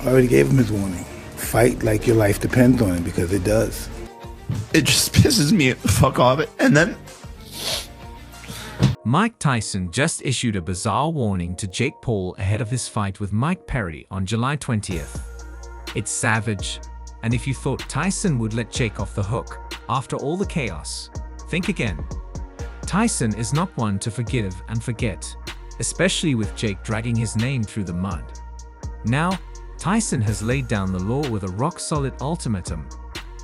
I already gave him his warning. Fight like your life depends on it, because it does. It just pisses me the fuck off. And then Mike Tyson just issued a bizarre warning to Jake Paul ahead of his fight with Mike Perry on July 20th. It's savage, and if you thought Tyson would let Jake off the hook after all the chaos, think again. Tyson is not one to forgive and forget, especially with Jake dragging his name through the mud. Now, Tyson has laid down the law with a rock-solid ultimatum.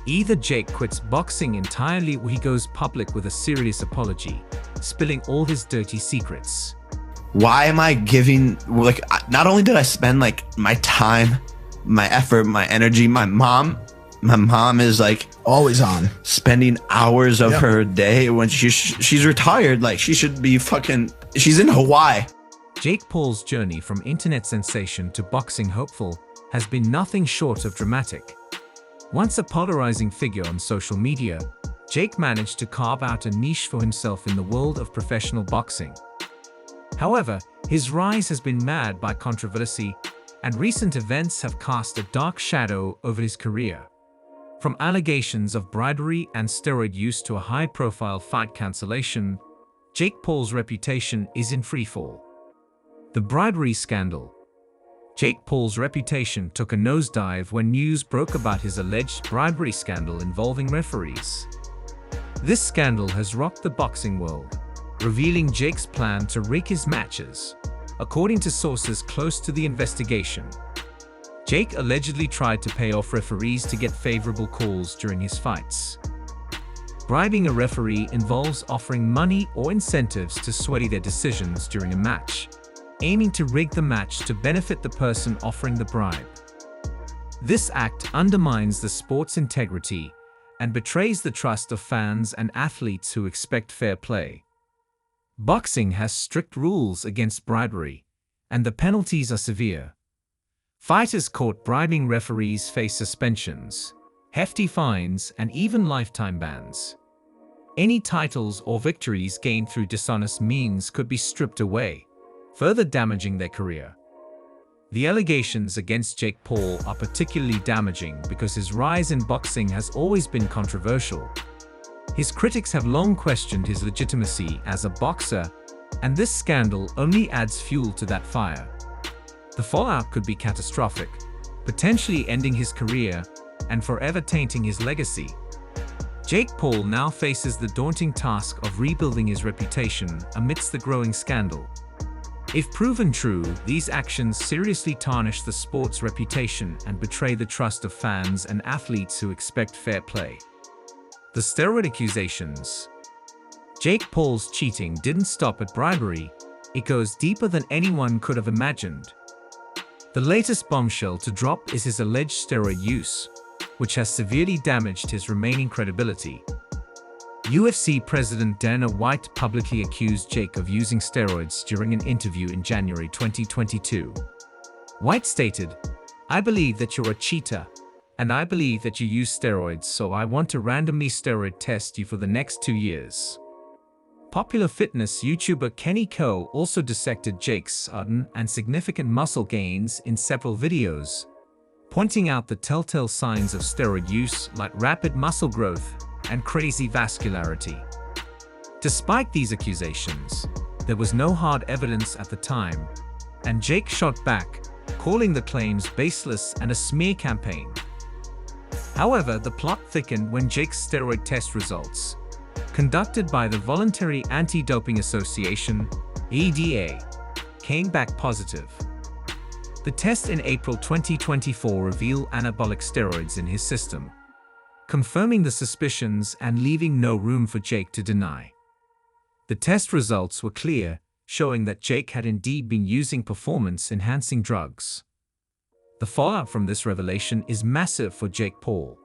Either Jake quits boxing entirely or he goes public with a serious apology, spilling all his dirty secrets. why am I giving, like, not only did I spend like my time, my effort, my energy, my mom is like always on, spending hours of her day when she's retired. Like, she should be she's in Hawaii. Jake Paul's journey from internet sensation to boxing hopeful has been nothing short of dramatic. Once a polarizing figure on social media, Jake managed to carve out a niche for himself in the world of professional boxing. However, his rise has been marred by controversy, and recent events have cast a dark shadow over his career. From allegations of bribery and steroid use to a high-profile fight cancellation, Jake Paul's reputation is in freefall. The bribery scandal. Jake Paul's reputation took a nosedive when news broke about his alleged bribery scandal involving referees. This scandal has rocked the boxing world, revealing Jake's plan to rig his matches. According to sources close to the investigation, Jake allegedly tried to pay off referees to get favorable calls during his fights. Bribing a referee involves offering money or incentives to sway their decisions during a match, aiming to rig the match to benefit the person offering the bribe. This act undermines the sport's integrity and betrays the trust of fans and athletes who expect fair play. Boxing has strict rules against bribery, and the penalties are severe. Fighters caught bribing referees face suspensions, hefty fines, and even lifetime bans. Any titles or victories gained through dishonest means could be stripped away, further damaging their career. The allegations against Jake Paul are particularly damaging because his rise in boxing has always been controversial. His critics have long questioned his legitimacy as a boxer, and this scandal only adds fuel to that fire. The fallout could be catastrophic, potentially ending his career and forever tainting his legacy. Jake Paul now faces the daunting task of rebuilding his reputation amidst the growing scandal. If proven true, these actions seriously tarnish the sport's reputation and betray the trust of fans and athletes who expect fair play. The steroid accusations. Jake Paul's cheating didn't stop at bribery. It goes deeper than anyone could have imagined. The latest bombshell to drop is his alleged steroid use, which has severely damaged his remaining credibility. UFC President Dana White publicly accused Jake of using steroids during an interview in January 2022. White stated, "I believe that you're a cheater, and I believe that you use steroids, so I want to randomly steroid test you for the next 2 years." Popular fitness YouTuber Kenny Ko also dissected Jake's sudden and significant muscle gains in several videos, pointing out the telltale signs of steroid use like rapid muscle growth and crazy vascularity. Despite these accusations, there was no hard evidence at the time, and Jake shot back, calling the claims baseless and a smear campaign. However, the plot thickened when Jake's steroid test results, conducted by the Voluntary Anti-Doping Association, (VDA), came back positive. The test in April 2024 revealed anabolic steroids in his system, confirming the suspicions and leaving no room for Jake to deny. The test results were clear, showing that Jake had indeed been using performance-enhancing drugs. The fallout from this revelation is massive for Jake Paul.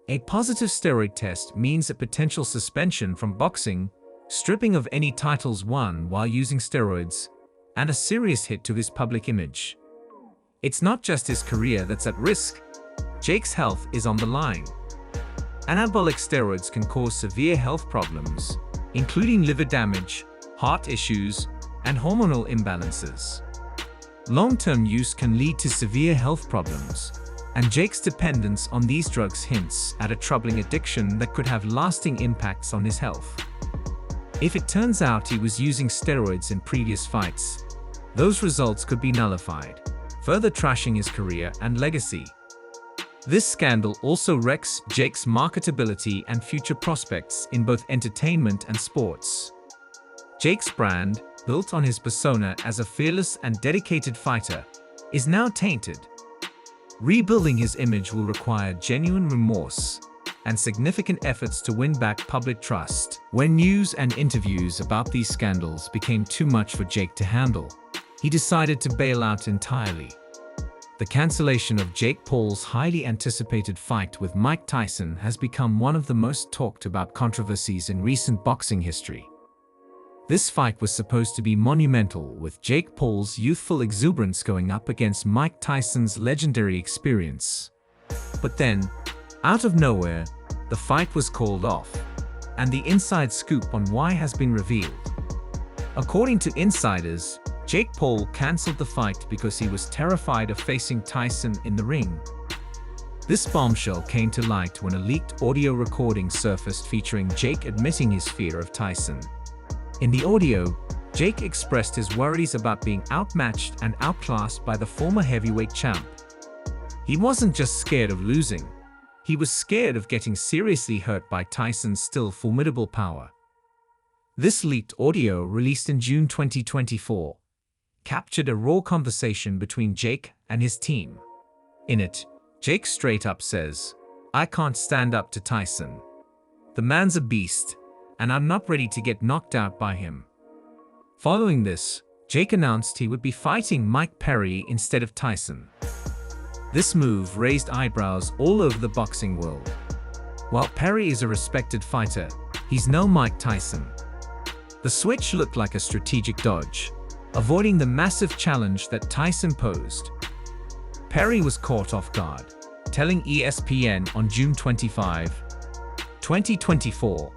A positive steroid test means a potential suspension from boxing, stripping of any titles won while using steroids, and a serious hit to his public image. It's not just his career that's at risk. Jake's health is on the line. Anabolic steroids can cause severe health problems, including liver damage, heart issues, and hormonal imbalances. Long-term use can lead to severe health problems, and Jake's dependence on these drugs hints at a troubling addiction that could have lasting impacts on his health. If it turns out he was using steroids in previous fights, those results could be nullified, further trashing his career and legacy. This scandal also wrecks Jake's marketability and future prospects in both entertainment and sports. Jake's brand, built on his persona as a fearless and dedicated fighter, is now tainted. Rebuilding his image will require genuine remorse and significant efforts to win back public trust. When news and interviews about these scandals became too much for Jake to handle, he decided to bail out entirely. The cancellation of Jake Paul's highly anticipated fight with Mike Tyson has become one of the most talked about controversies in recent boxing history. This fight was supposed to be monumental, with Jake Paul's youthful exuberance going up against Mike Tyson's legendary experience. But then, out of nowhere, the fight was called off, and the inside scoop on why has been revealed. According to insiders, Jake Paul cancelled the fight because he was terrified of facing Tyson in the ring. This bombshell came to light when a leaked audio recording surfaced featuring Jake admitting his fear of Tyson. In the audio, Jake expressed his worries about being outmatched and outclassed by the former heavyweight champ. He wasn't just scared of losing, he was scared of getting seriously hurt by Tyson's still formidable power. This leaked audio, released in June 2024, captured a raw conversation between Jake and his team. In it, Jake straight up says, "I can't stand up to Tyson. The man's a beast, and I'm not ready to get knocked out by him." Following this, Jake announced he would be fighting Mike Perry instead of Tyson. This move raised eyebrows all over the boxing world. While Perry is a respected fighter, he's no Mike Tyson. The switch looked like a strategic dodge, avoiding the massive challenge that Tyson posed. Perry was caught off guard, telling ESPN on June 25, 2024,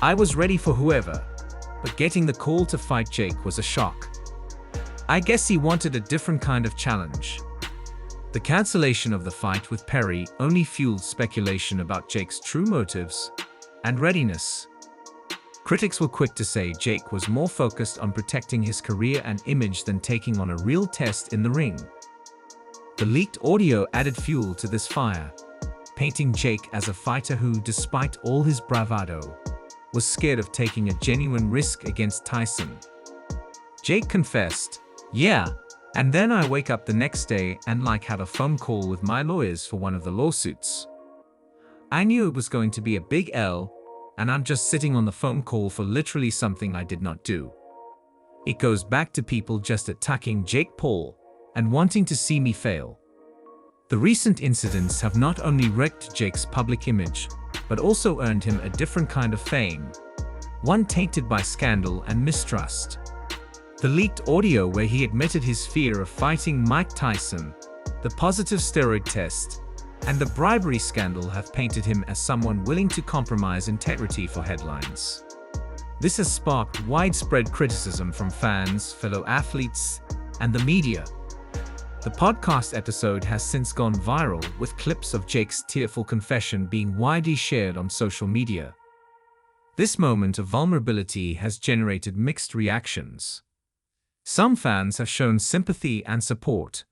"I was ready for whoever, but getting the call to fight Jake was a shock. I guess he wanted a different kind of challenge." The cancellation of the fight with Perry only fueled speculation about Jake's true motives and readiness. Critics were quick to say Jake was more focused on protecting his career and image than taking on a real test in the ring. The leaked audio added fuel to this fire, painting Jake as a fighter who, despite all his bravado, was scared of taking a genuine risk against Tyson. Jake confessed, "Yeah, and then I wake up the next day and have a phone call with my lawyers for one of the lawsuits. I knew it was going to be a big L, and I'm just sitting on the phone call for literally something I did not do." It goes back to people just attacking Jake Paul and wanting to see me fail. The recent incidents have not only wrecked Jake's public image, but also earned him a different kind of fame, one tainted by scandal and mistrust. The leaked audio where he admitted his fear of fighting Mike Tyson, the positive steroid test, and the bribery scandal have painted him as someone willing to compromise integrity for headlines. This has sparked widespread criticism from fans, fellow athletes, and the media. The podcast episode has since gone viral, with clips of Jake's tearful confession being widely shared on social media. This moment of vulnerability has generated mixed reactions. Some fans have shown sympathy and support,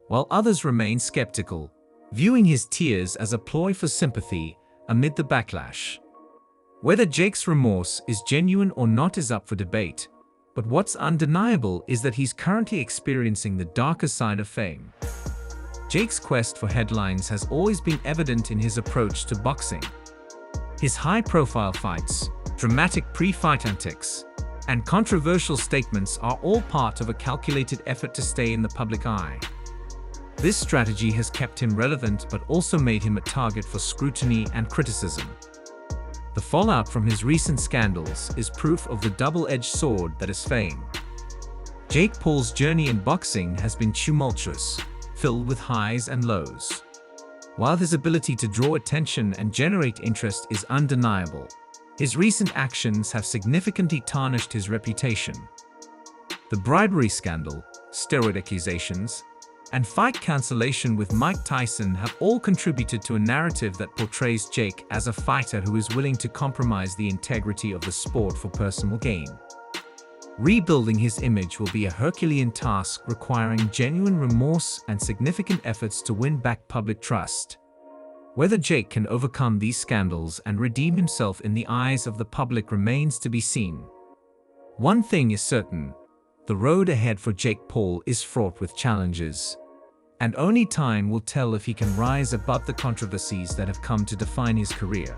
while others remain skeptical, viewing his tears as a ploy for sympathy amid the backlash. Whether Jake's remorse is genuine or not is up for debate, but what's undeniable is that he's currently experiencing the darker side of fame. Jake's quest for headlines has always been evident in his approach to boxing. His high-profile fights, dramatic pre-fight antics, and controversial statements are all part of a calculated effort to stay in the public eye. This strategy has kept him relevant but also made him a target for scrutiny and criticism. The fallout from his recent scandals is proof of the double-edged sword that is fame. Jake Paul's journey in boxing has been tumultuous, filled with highs and lows. While his ability to draw attention and generate interest is undeniable, his recent actions have significantly tarnished his reputation. The The bribery scandal, steroid accusations, and fight cancellation with Mike Tyson have all contributed to a narrative that portrays Jake as a fighter who is willing to compromise the integrity of the sport for personal gain. Rebuilding his image will be a Herculean task requiring genuine remorse and significant efforts to win back public trust. Whether Jake can overcome these scandals and redeem himself in the eyes of the public remains to be seen. One thing is certain: the road ahead for Jake Paul is fraught with challenges, and only time will tell if he can rise above the controversies that have come to define his career.